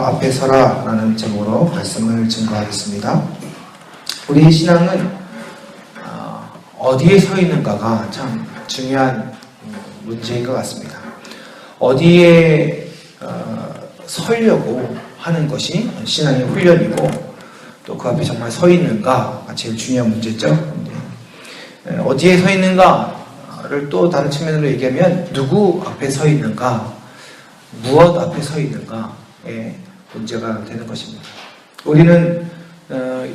여호와 앞에 서라 라는 제목으로 말씀을 증거하겠습니다. 우리의 신앙은 어디에 서 있는가가 참 중요한 문제인 것 같습니다. 어디에 서려고 하는 것이 신앙의 훈련이고 또 그 앞에 정말 서 있는가가 제일 중요한 문제죠. 어디에 서 있는가를 또 다른 측면으로 얘기하면 누구 앞에 서 있는가, 무엇 앞에 서 있는가의 문제가 되는 것입니다. 우리는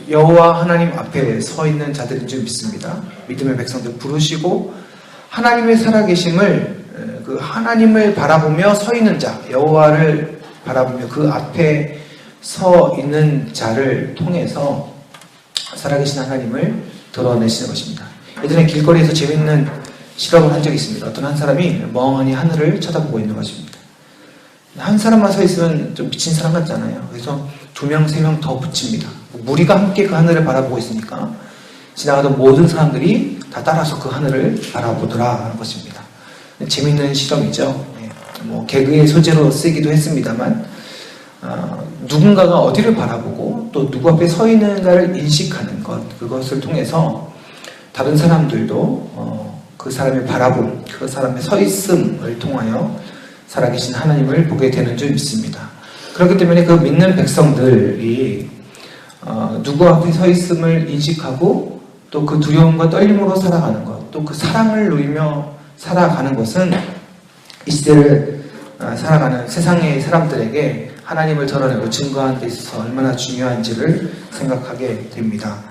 여호와 하나님 앞에 서 있는 자들인 줄 믿습니다. 믿음의 백성들 부르시고 하나님의 살아계심을 그 하나님을 바라보며 서 있는 자, 여호와를 바라보며 그 앞에 서 있는 자를 통해서 살아계신 하나님을 드러내시는 것입니다. 예전에 길거리에서 재밌는 실험을 한 적이 있습니다. 어떤 한 사람이 멍하니 하늘을 쳐다보고 있는 것입니다. 한 사람만 서 있으면 좀 미친 사람 같잖아요. 그래서 2명, 3명 더 붙입니다. 무리가 함께 그 하늘을 바라보고 있으니까 지나가던 모든 사람들이 다 따라서 그 하늘을 바라보더라 하는 것입니다. 재밌는 실험이죠. 개그의 소재로 쓰기도 했습니다만 누군가가 어디를 바라보고 또 누구 앞에 서 있는가를 인식하는 것, 그것을 통해서 다른 사람들도 그 사람의 바라봄, 그 사람의 서 있음을 통하여 살아계신 하나님을 보게 되는 줄 믿습니다. 그렇기 때문에 그 믿는 백성들이 누구 앞에 서 있음을 인식하고 또 그 두려움과 떨림으로 살아가는 것, 또 그 사랑을 누리며 살아가는 것은 이 시대를 살아가는 세상의 사람들에게 하나님을 드러내고 증거하는 데 있어서 얼마나 중요한지를 생각하게 됩니다.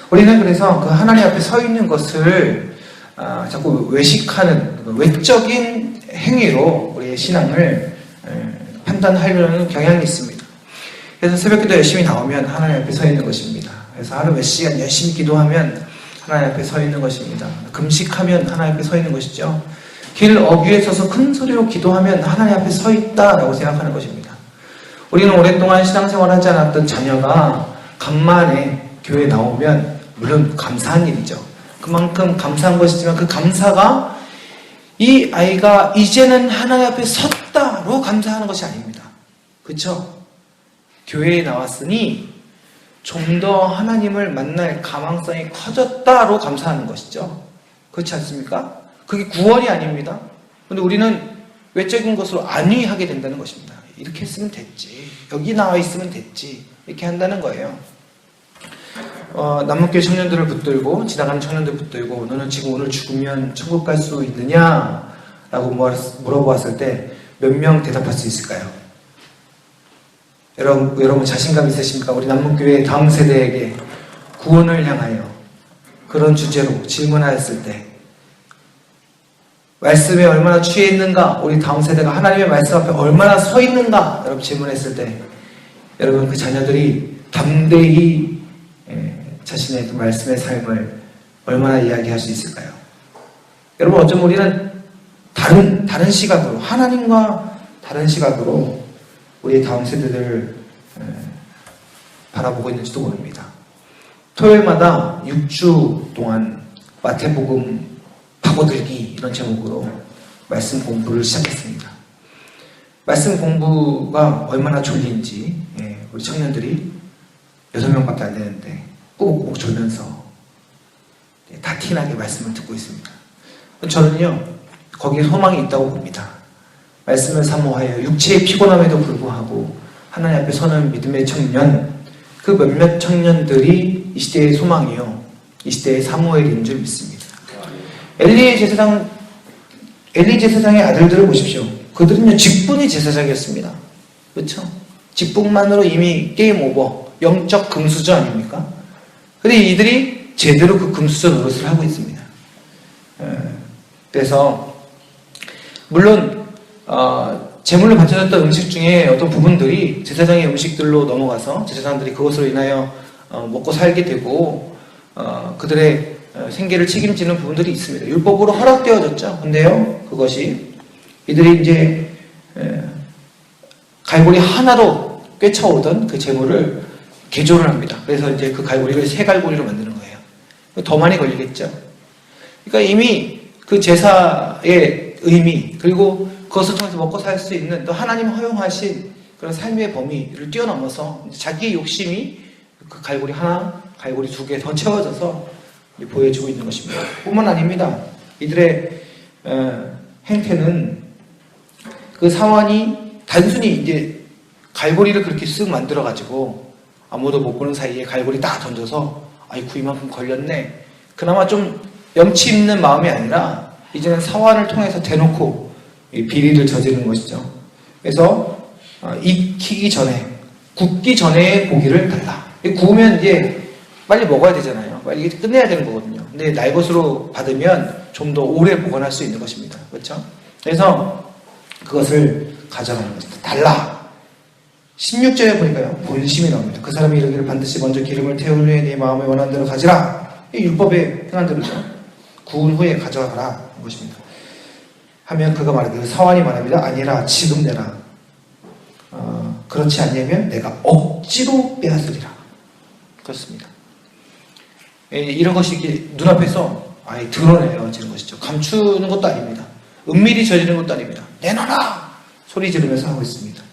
우리는 그래서 그 하나님 앞에 서 있는 것을 자꾸 외식하는 외적인 행위로 우리의 신앙을 판단하려는 경향이 있습니다. 그래서 새벽기도 열심히 나오면 하나님 앞에 서 있는 것입니다. 그래서 하루 몇 시간 열심히 기도하면 하나님 앞에 서 있는 것입니다. 금식하면 하나님 앞에 서 있는 것이죠. 길 어귀에 서서 큰 소리로 기도하면 하나님 앞에 서 있다라고 생각하는 것입니다. 우리는 오랫동안 신앙생활을 하지 않았던 자녀가 간만에 교회에 나오면 물론 감사한 일이죠. 그만큼 감사한 것이지만 그 감사가 이 아이가 이제는 하나님 앞에 섰다로 감사하는 것이 아닙니다. 그렇죠? 교회에 나왔으니 좀 더 하나님을 만날 가망성이 커졌다로 감사하는 것이죠. 그렇지 않습니까? 그게 구원이 아닙니다. 그런데 우리는 외적인 것으로 안위하게 된다는 것입니다. 이렇게 했으면 됐지, 여기 나와 있으면 됐지, 이렇게 한다는 거예요. 남문교회 청년들을 붙들고, 지나가는 청년들 붙들고, 너는 지금 오늘 죽으면 천국 갈 수 있느냐? 라고 물어보았을 때 몇 명 대답할 수 있을까요? 여러분 자신감 있으십니까? 우리 남문교회 다음 세대에게 구원을 향하여 그런 주제로 질문하였을 때 말씀에 얼마나 취해 있는가, 우리 다음 세대가 하나님의 말씀 앞에 얼마나 서 있는가, 여러분 질문했을 때 여러분 그 자녀들이 담대히 자신의 그 말씀의 삶을 얼마나 이야기할 수 있을까요? 여러분 어쩌면 우리는 다른 시각으로, 하나님과 다른 시각으로 우리의 다음 세대들을 바라보고 있는지도 모릅니다. 토요일마다 6주 동안 마태복음 파고들기 이런 제목으로 말씀 공부를 시작했습니다. 말씀 공부가 얼마나 졸린지 우리 청년들이 6명밖에 안 되는데 꼭꼭 졸면서 다 티나게 말씀을 듣고 있습니다. 저는요 거기에 소망이 있다고 봅니다. 말씀을 사모하여 육체의 피곤함에도 불구하고 하나님 앞에 서는 믿음의 청년, 그 몇몇 청년들이 이 시대의 소망이요, 이 시대의 사무엘인 줄 믿습니다. 엘리 제사장의 아들들을 보십시오. 그들은요 직분이 제사장이었습니다. 그렇죠? 직분만으로 이미 게임 오버, 영적 금수저 아닙니까? 근데 이들이 제대로 그 금수저 노릇을 하고 있습니다. 그래서 물론 제물로 바쳐졌던 음식 중에 어떤 부분들이 제사장의 음식들로 넘어가서 제사장들이 그것으로 인하여 먹고 살게 되고 그들의 생계를 책임지는 부분들이 있습니다. 율법으로 허락되어졌죠. 근데요 그것이 이들이 이제 갈고리 하나로 꿰쳐오던 그 제물을 개조를 합니다. 그래서 이제 그 갈고리를 세 갈고리로 만드는 거예요. 더 많이 걸리겠죠. 그러니까 이미 그 제사의 의미, 그리고 그것을 통해서 먹고 살 수 있는 또 하나님 허용하신 그런 삶의 범위를 뛰어넘어서 자기의 욕심이 그 갈고리 하나, 갈고리 두 개 더 채워져서 보여주고 있는 것입니다. 뿐만 아닙니다. 이들의 행태는 그 사환이 단순히 이제 갈고리를 그렇게 쓱 만들어가지고 아무도 못 보는 사이에 갈고리 딱 던져서 아이고 이만큼 걸렸네. 그나마 좀 염치 있는 마음이 아니라 이제는 사환을 통해서 대놓고 비리를 저지르는 것이죠. 그래서 익히기 전에, 굽기 전에 고기를 달라. 구우면 이제 빨리 먹어야 되잖아요. 빨리 이게 끝내야 되는 거거든요. 근데 날 것으로 받으면 좀 더 오래 보관할 수 있는 것입니다. 그렇죠? 그래서 그것을 가져가는 것입니다. 달라. 16절에 보니까요, 본심이 나옵니다. 그 사람이 이르기를 반드시 먼저 기름을 태운 후에 네 마음에 원하는 대로 가지라. 이 율법에 행한 대로죠. 구운 후에 가져가라. 것입니다. 하면 그가 말하기를 사환이 말합니다. 아니라 지금 내라. 그렇지 않냐면 내가 억지로 빼앗으리라. 그렇습니다. 이런 것이 이렇게 눈앞에서 아예 드러내어지는 것이죠. 감추는 것도 아닙니다. 은밀히 저지르는 것도 아닙니다. 내놔라! 소리 지르면서 하고 있습니다.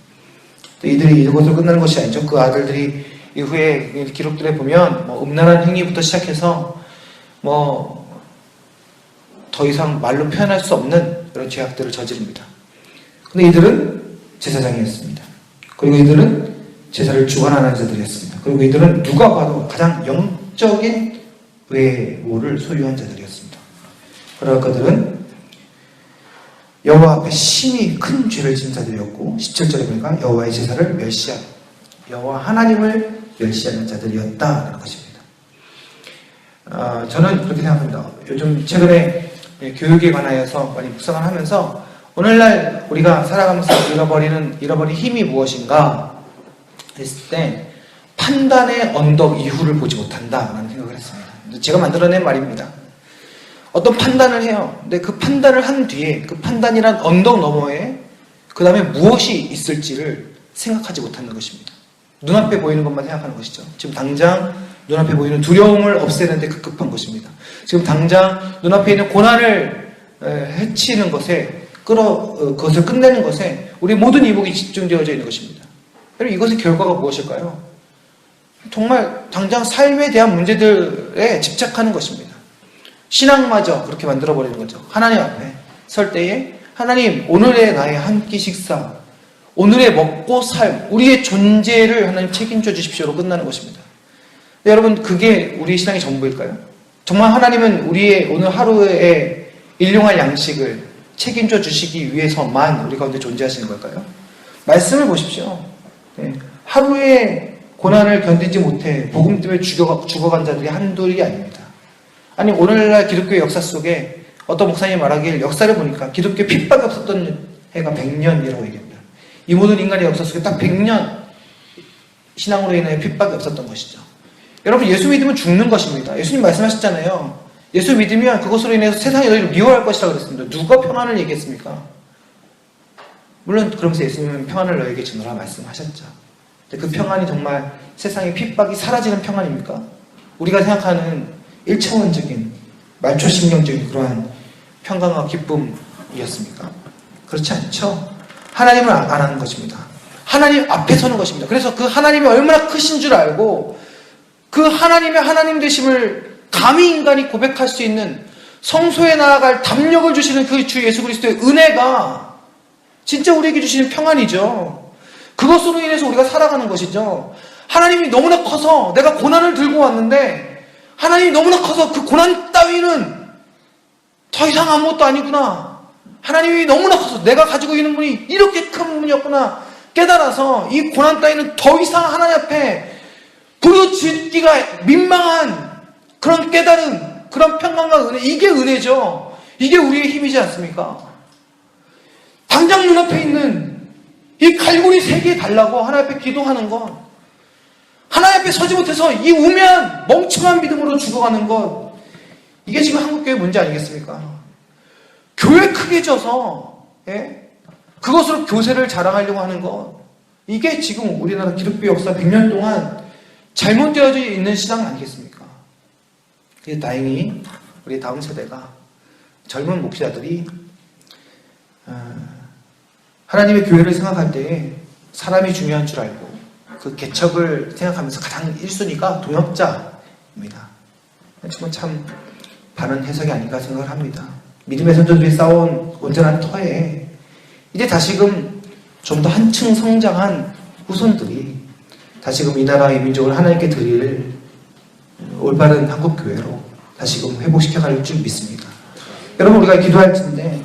또 이들이 이것으로 끝나는 것이 아니죠. 그 아들들이 이후에 기록들에 보면 음란한 행위부터 시작해서 더 이상 말로 표현할 수 없는 그런 죄악들을 저지릅니다. 근데 이들은 제사장이었습니다. 그리고 이들은 제사를 주관하는 자들이었습니다. 그리고 이들은 누가 봐도 가장 영적인 외모를 소유한 자들이었습니다. 그러나 그들은 여호와 앞에 심히 큰 죄를 지은 자들이었고 17절에 보니까 여호와의 제사를 멸시한, 여호와 하나님을 멸시하는 자들이었다는 것입니다. 저는 그렇게 생각합니다. 요즘 최근에 교육에 관하여서 많이 묵상을 하면서 오늘날 우리가 살아가면서 잃어버린 힘이 무엇인가 했을 때 판단의 언덕 이후를 보지 못한다라는 생각을 했습니다. 제가 만들어낸 말입니다. 어떤 판단을 해요. 근데 그 판단을 한 뒤에 그 판단이란 언덕 너머에 그 다음에 무엇이 있을지를 생각하지 못하는 것입니다. 눈앞에 보이는 것만 생각하는 것이죠. 지금 당장 눈앞에 보이는 두려움을 없애는 데 급급한 것입니다. 지금 당장 눈앞에 있는 고난을 해치는 것에 그것을 끝내는 것에 우리 모든 이목이 집중되어져 있는 것입니다. 여러분 이것의 결과가 무엇일까요? 정말 당장 삶에 대한 문제들에 집착하는 것입니다. 신앙마저 그렇게 만들어버리는 거죠. 하나님 앞에 설 때에 하나님 오늘의 나의 한 끼 식사, 오늘의 먹고 살, 우리의 존재를 하나님 책임져 주십시오로 끝나는 것입니다. 여러분 그게 우리의 신앙의 전부일까요? 정말 하나님은 우리의 오늘 하루의 일용할 양식을 책임져 주시기 위해서만 우리 가운데 존재하시는 걸까요? 말씀을 보십시오. 네. 하루의 고난을 견디지 못해 복음 때문에 죽어간 자들이 한둘이 아닙니다. 아니 오늘날 기독교의 역사 속에 어떤 목사님이 말하길 역사를 보니까 기독교 핍박이 없었던 해가 100년이라고 얘기합니다. 이 모든 인간의 역사 속에 딱 100년 신앙으로 인해 핍박이 없었던 것이죠. 여러분 예수 믿으면 죽는 것입니다. 예수님 말씀하셨잖아요. 예수 믿으면 그것으로 인해서 세상이 너희를 미워할 것이라고 그랬습니다. 누가 평안을 얘기했습니까? 물론 그러면서 예수님은 평안을 너에게 주노라 말씀하셨죠. 근데 그 평안이 정말 세상의 핍박이 사라지는 평안입니까? 우리가 생각하는 1차원적인 말초신경적인 그러한 평강과 기쁨이었습니까? 그렇지 않죠. 하나님을 알아가는 것입니다. 하나님 앞에 서는 것입니다. 그래서 그 하나님이 얼마나 크신 줄 알고 그 하나님의 하나님 되심을 감히 인간이 고백할 수 있는 성소에 나아갈 담력을 주시는 그 주 예수 그리스도의 은혜가 진짜 우리에게 주시는 평안이죠. 그것으로 인해서 우리가 살아가는 것이죠. 하나님이 너무나 커서 내가 고난을 들고 왔는데 하나님이 너무나 커서 그 고난 따위는 더 이상 아무것도 아니구나. 하나님이 너무나 커서 내가 가지고 있는 분이 이렇게 큰 분이었구나 깨달아서 이 고난 따위는 더 이상 하나님 앞에 부르짖기가 민망한 그런 깨달음, 그런 평강과 은혜, 이게 은혜죠. 이게 우리의 힘이지 않습니까? 당장 눈앞에 있는 이 갈고리 3개 달라고 하나님 앞에 기도하는 것, 하나님 앞에 서지 못해서 이 우매한 멍청한 믿음으로 죽어가는 것, 이게 지금 한국교회 문제 아니겠습니까? 교회 크게 져서 그것으로 교세를 자랑하려고 하는 것, 이게 지금 우리나라 기독교 역사 100년 동안 잘못되어져 있는 신앙 아니겠습니까? 다행히 우리 다음 세대가 젊은 목사들이 하나님의 교회를 생각할 때 사람이 중요한 줄 알고 그 개척을 생각하면서 가장 1순위가 동역자입니다. 정말 참 바른 해석이 아닌가 생각을 합니다. 믿음의 선조들이 쌓아온 온전한 터에 이제 다시금 좀 더 한층 성장한 후손들이 다시금 이 나라 이 민족을 하나님께 드릴 올바른 한국교회로 다시금 회복시켜갈 줄 믿습니다. 여러분, 우리가 기도할 텐데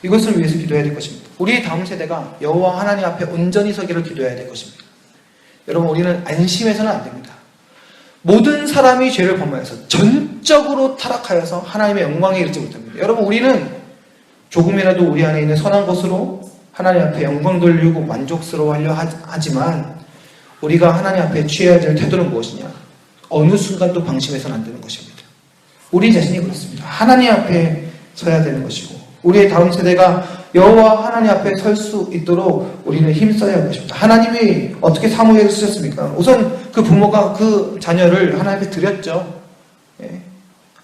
이것을 위해서 기도해야 될 것입니다. 우리의 다음 세대가 여호와 하나님 앞에 온전히 서기를 기도해야 될 것입니다. 여러분, 우리는 안심해서는 안 됩니다. 모든 사람이 죄를 범하여서 전적으로 타락하여서 하나님의 영광에 이르지 못합니다. 여러분, 우리는 조금이라도 우리 안에 있는 선한 것으로 하나님 앞에 영광 돌리고 만족스러워하려 하지만 우리가 하나님 앞에 취해야 될 태도는 무엇이냐? 어느 순간도 방심해서는 안 되는 것입니다. 우리 자신이 그렇습니다. 하나님 앞에 서야 되는 것이고 우리의 다음 세대가 여호와 하나님 앞에 설 수 있도록 우리는 힘써야 할 것입니다. 하나님이 어떻게 사무엘을 쓰셨습니까? 우선 그 부모가 그 자녀를 하나님 앞에 드렸죠.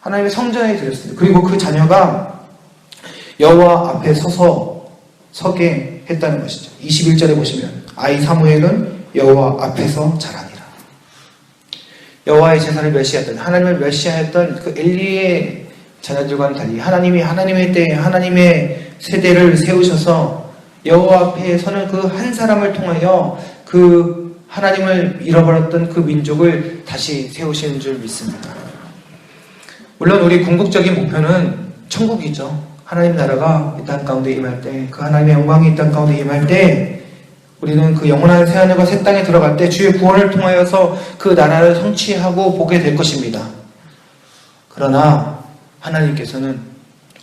하나님의 성전에 드렸습니다. 그리고 그 자녀가 여호와 앞에 서게 했다는 것이죠. 21절에 보시면 아이 사무엘은 여호와 앞에서 자라니라. 여호와의 제사를 멸시했던, 하나님을 멸시하였던 그 엘리의 자녀들과는 달리 하나님이 하나님의 때에 하나님의 세대를 세우셔서 여호와 앞에 서는 그 한 사람을 통하여 그 하나님을 잃어버렸던 그 민족을 다시 세우시는 줄 믿습니다. 물론 우리 궁극적인 목표는 천국이죠. 하나님 나라가 이 땅 가운데 임할 때, 그 하나님의 영광이 이 땅 가운데 임할 때 우리는 그 영원한 새하늘과 새 땅에 들어갈 때 주의 구원을 통하여서 그 나라를 성취하고 보게 될 것입니다. 그러나 하나님께서는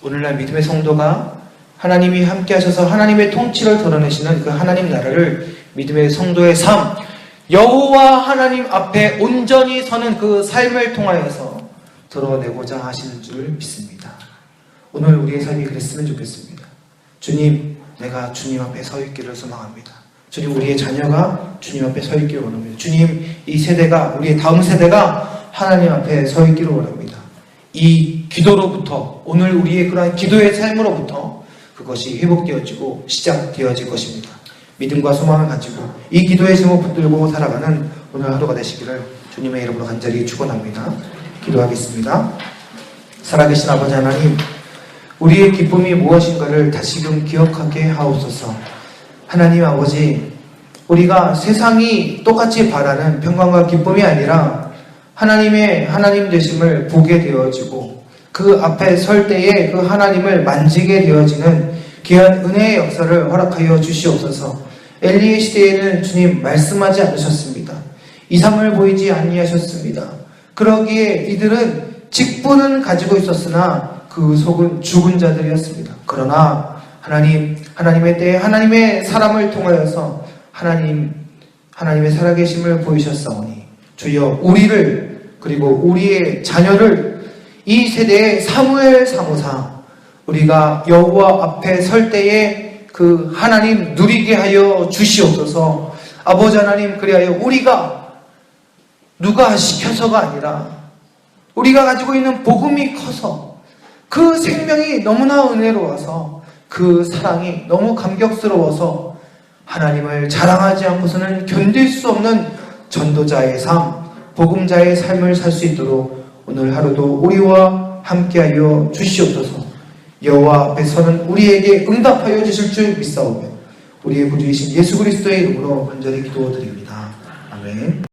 오늘날 믿음의 성도가 하나님이 함께 하셔서 하나님의 통치를 드러내시는 그 하나님 나라를 믿음의 성도의 삶, 여호와 하나님 앞에 온전히 서는 그 삶을 통하여서 드러내고자 하시는 줄 믿습니다. 오늘 우리의 삶이 그랬으면 좋겠습니다. 주님, 내가 주님 앞에 서 있기를 소망합니다. 주님, 우리의 자녀가 주님 앞에 서 있기를 원합니다. 주님, 이 세대가, 우리의 다음 세대가 하나님 앞에 서 있기를 원합니다. 이 기도로부터, 오늘 우리의 그러한 기도의 삶으로부터 그것이 회복되어지고 시작되어질 것입니다. 믿음과 소망을 가지고 이 기도의 제목 붙들고 살아가는 오늘 하루가 되시기를 주님의 이름으로 간절히 축원합니다. 기도하겠습니다. 살아계신 아버지 하나님, 우리의 기쁨이 무엇인가를 다시금 기억하게 하옵소서. 하나님 아버지, 우리가 세상이 똑같이 바라는 평강과 기쁨이 아니라 하나님의 하나님 되심을 보게 되어지고 그 앞에 설 때에 그 하나님을 만지게 되어지는 귀한 은혜의 역사를 허락하여 주시옵소서. 엘리의 시대에는 주님 말씀하지 않으셨습니다. 이상을 보이지 아니하셨습니다. 그러기에 이들은 직분은 가지고 있었으나 그 속은 죽은 자들이었습니다. 그러나 하나님의 때에 하나님의 사람을 통하여서 하나님의 살아계심을 보이셨사오니 주여 우리를 그리고 우리의 자녀를 이 세대의 사무엘 사모사 우리가 여호와 앞에 설 때에 그 하나님 누리게 하여 주시옵소서. 아버지 하나님, 그리하여 우리가 누가 시켜서가 아니라 우리가 가지고 있는 복음이 커서 그 생명이 너무나 은혜로워서 그 사랑이 너무 감격스러워서 하나님을 자랑하지 않고서는 견딜 수 없는 전도자의 삶, 복음자의 삶을 살 수 있도록 오늘 하루도 우리와 함께하여 주시옵소서. 여호와 앞에 서는 우리에게 응답하여 주실 줄 믿사오며 우리의 구주이신 예수 그리스도의 이름으로 간절히 기도드립니다. 아멘.